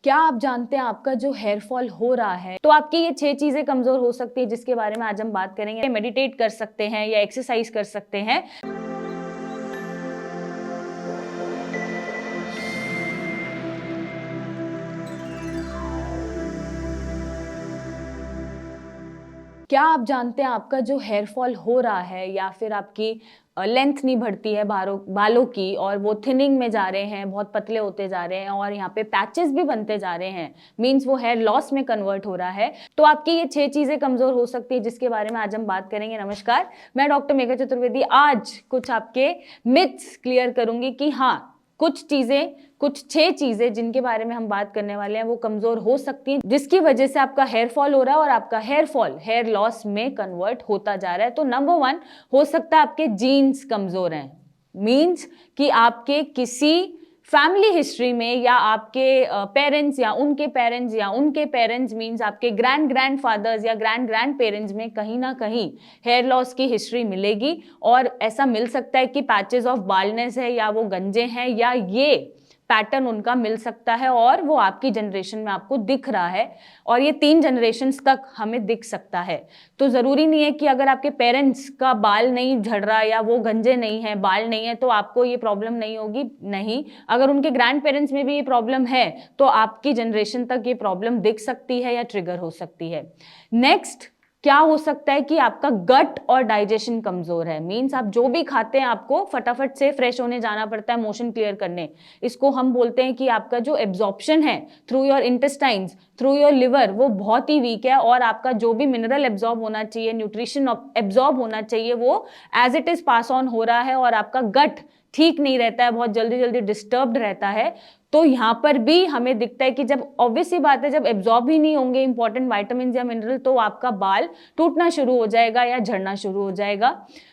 क्या आप जानते हैं आपका जो हेयर फॉल हो रहा है तो आपकी ये 6 चीजें कमजोर हो सकती है जिसके बारे में आज हम बात करेंगे। मेडिटेट कर सकते हैं या एक्सरसाइज कर सकते हैं। क्या आप जानते हैं आपका जो हेयर फॉल हो रहा है या फिर आपकी लेंथ नहीं बढ़ती है बालों की और वो थिनिंग में जा रहे हैं, बहुत पतले होते जा रहे हैं और यहाँ पे पैचेस भी बनते जा रहे हैं, मींस वो हेयर लॉस में कन्वर्ट हो रहा है। तो आपकी ये 6 चीजें कमजोर हो सकती है जिसके बारे में आज हम बात करेंगे। नमस्कार, मैं डॉक्टर मेघा चतुर्वेदी आज कुछ आपके मिथ्स क्लियर करूंगी कि हाँ, कुछ 6 चीजें जिनके बारे में हम बात करने वाले हैं वो कमजोर हो सकती हैं जिसकी वजह से आपका हेयर फॉल हो रहा है और आपका हेयर फॉल हेयर लॉस में कन्वर्ट होता जा रहा है। तो नंबर 1 हो सकता है आपके जीन्स कमजोर हैं, मींस कि आपके किसी फैमिली हिस्ट्री में या आपके पेरेंट्स या उनके पेरेंट्स मींस आपके ग्रैंड फादर्स या ग्रैंड पेरेंट्स में कहीं ना कहीं हेयर लॉस की हिस्ट्री मिलेगी। और ऐसा मिल सकता है कि पैचेस ऑफ बाल्डनेस है या वो गंजे हैं या ये पैटर्न उनका मिल सकता है और वो आपकी जनरेशन में आपको दिख रहा है और ये 3 जनरेशन्स तक हमें दिख सकता है। तो जरूरी नहीं है कि अगर आपके पेरेंट्स का बाल नहीं झड़ रहा या वो गंजे नहीं है, बाल नहीं है, तो आपको ये प्रॉब्लम नहीं होगी। नहीं, अगर उनके ग्रैंड पेरेंट्स में भी ये प्रॉब्लम है तो आपकी जनरेशन तक ये प्रॉब्लम दिख सकती है या ट्रिगर हो सकती है। नेक्स्ट, क्या हो सकता है कि आपका गट और डाइजेशन कमजोर है, मींस आप जो भी खाते हैं आपको फटाफट से फ्रेश होने जाना पड़ता है मोशन क्लियर करने। इसको हम बोलते हैं कि आपका जो एब्जॉर्प्शन है through your intestines, through your liver, वो बहुत ही वीक है और आपका जो भी मिनरल एब्जॉर्ब होना चाहिए, न्यूट्रिशन एब्जॉर्ब होना चाहिए, वो as it is pass on हो रहा है और आपका गट ठीक नहीं रहता है, बहुत जल्दी जल्दी डिस्टर्ब्ड रहता है। तो यहां पर भी हमें दिखता है कि जब ऑब्वियस सी बात है, जब एब्जॉर्ब ही नहीं होंगे इंपॉर्टेंट वाइटामिन या मिनरल तो आपका बाल टूटना शुरू हो जाएगा या झड़ना शुरू हो जाएगा।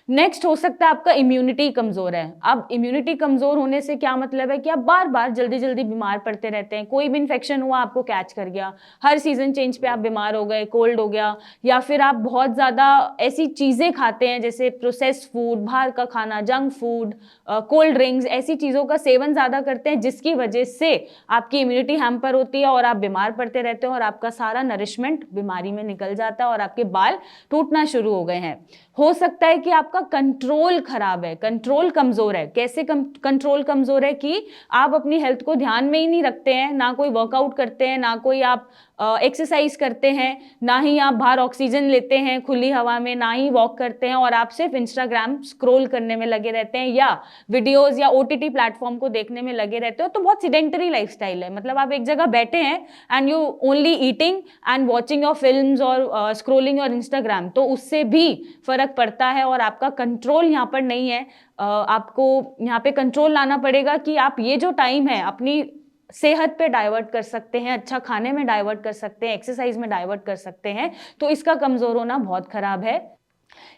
नेक्स्ट, हो सकता है आपका इम्यूनिटी कमजोर है। अब इम्यूनिटी कमजोर होने से क्या मतलब है कि आप बार बार जल्दी जल्दी बीमार पड़ते रहते हैं। कोई भी इन्फेक्शन हुआ आपको कैच कर गया, हर सीजन चेंज पे आप बीमार हो गए, कोल्ड हो गया, या फिर आप बहुत ज्यादा ऐसी चीजें खाते हैं जैसे प्रोसेस्ड फूड, बाहर का खाना, जंक फूड, कोल्ड ड्रिंक्स, ऐसी चीजों का सेवन ज्यादा करते हैं जिसकी वजह से आपकी इम्यूनिटी हैम्पर होती है और आप बीमार पड़ते रहते हो और आपका सारा नरिशमेंट बीमारी में निकल जाता है और आपके बाल टूटना शुरू हो गए हैं। हो सकता है कि आपका कंट्रोल खराब है, कंट्रोल कमजोर है। कैसे कंट्रोल कमजोर है कि आप अपनी हेल्थ को ध्यान में ही नहीं रखते हैं, ना कोई वर्कआउट करते हैं, ना कोई आप एक्सरसाइज करते हैं, ना ही आप बाहर ऑक्सीजन लेते हैं खुली हवा में, ना ही वॉक करते हैं और आप सिर्फ इंस्टाग्राम स्क्रॉल करने में लगे रहते हैं या वीडियोस या ओटीटी प्लेटफॉर्म को देखने में लगे रहते हो। तो बहुत सिडेंटरी लाइफस्टाइल है, मतलब आप एक जगह बैठे हैं and you only eating and watching your films और स्क्रोलिंग योर इंस्टाग्राम, तो उससे भी फर्क पड़ता है और आपका कंट्रोल यहाँ पर नहीं है। आपको यहाँ पे कंट्रोल लाना पड़ेगा कि आप ये जो टाइम है अपनी सेहत पे डाइवर्ट कर सकते हैं, अच्छा खाने में डाइवर्ट कर सकते हैं, एक्सरसाइज में डाइवर्ट कर सकते हैं। तो इसका कमजोर होना बहुत खराब है।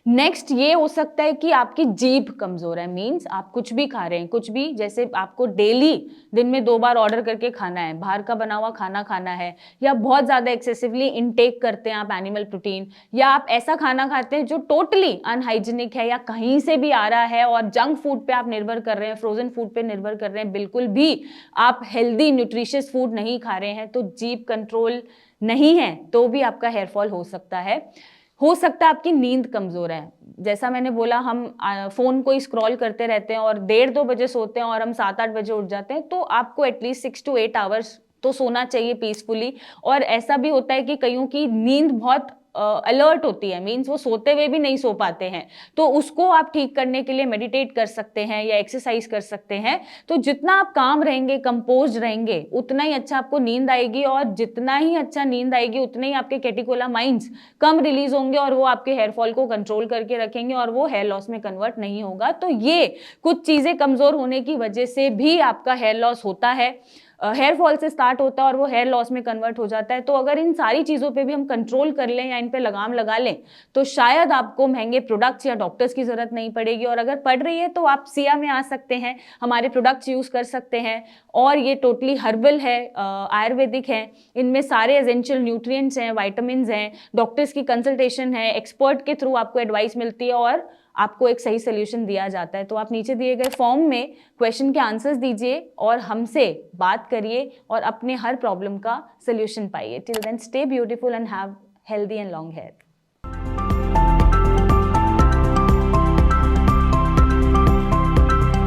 नेक्स्ट, ये हो सकता है कि आपकी जीभ कमजोर है, मींस आप कुछ भी खा रहे हैं, कुछ भी, जैसे आपको डेली दिन में 2 बार ऑर्डर करके खाना है, बाहर का बना हुआ खाना खाना है, या बहुत ज्यादा एक्सेसिवली इनटेक करते हैं आप एनिमल प्रोटीन, या आप ऐसा खाना खाते हैं जो टोटली अनहाइजीनिक है या कहीं से भी आ रहा है और जंक फूड पे आप निर्भर कर रहे हैं, फ्रोजन फूड पे निर्भर कर रहे हैं, बिल्कुल भी आप हेल्दी न्यूट्रिशियस फूड नहीं खा रहे हैं, तो जीभ कंट्रोल नहीं है तो भी आपका हेयर फॉल हो सकता है। हो सकता है आपकी नींद कमजोर है। जैसा मैंने बोला, हम फोन को ही स्क्रॉल करते रहते हैं और 1:30-2 बजे सोते हैं और हम 7-8 बजे उठ जाते हैं, तो आपको एटलीस्ट 6 to 8 आवर्स तो सोना चाहिए पीसफुली। और ऐसा भी होता है कि कईयों की नींद बहुत अलर्ट होती है, मींस वो सोते हुए भी नहीं सो पाते हैं, तो उसको आप ठीक करने के लिए मेडिटेट कर सकते हैं या एक्सरसाइज कर सकते हैं। तो जितना आप काम रहेंगे, कंपोज रहेंगे, उतना ही अच्छा आपको नींद आएगी और जितना ही अच्छा नींद आएगी उतने ही आपके कैटेकोलामाइंस कम रिलीज होंगे और वो आपके हेयर फॉल को कंट्रोल करके रखेंगे और वो हेयर लॉस में कन्वर्ट नहीं होगा। तो ये कुछ चीजें कमजोर होने की वजह से भी आपका हेयर लॉस होता है, हेयर फॉल से स्टार्ट होता है और वो हेयर लॉस में कन्वर्ट हो जाता है। तो अगर इन सारी चीजों पे भी हम कंट्रोल कर लें या इन पे लगाम लगा लें तो शायद आपको महंगे प्रोडक्ट्स या डॉक्टर्स की जरूरत नहीं पड़ेगी, और अगर पड़ रही है तो आप सिया में आ सकते हैं, हमारे प्रोडक्ट्स यूज कर सकते हैं और ये टोटली हर्बल है, आयुर्वेदिक है, इनमें सारे एसेंशियल न्यूट्रिएंट्स हैं, वाइटामिन हैं, डॉक्टर्स की कंसल्टेशन है, एक्सपर्ट के थ्रू आपको एडवाइस मिलती है और आपको एक सही सोल्यूशन दिया जाता है। तो आप नीचे दिए गए फॉर्म में क्वेश्चन के आंसर्स दीजिए और हमसे बात करिए और अपने हर प्रॉब्लम का सोल्यूशन पाइए। Till then stay beautiful and have healthy and long hair.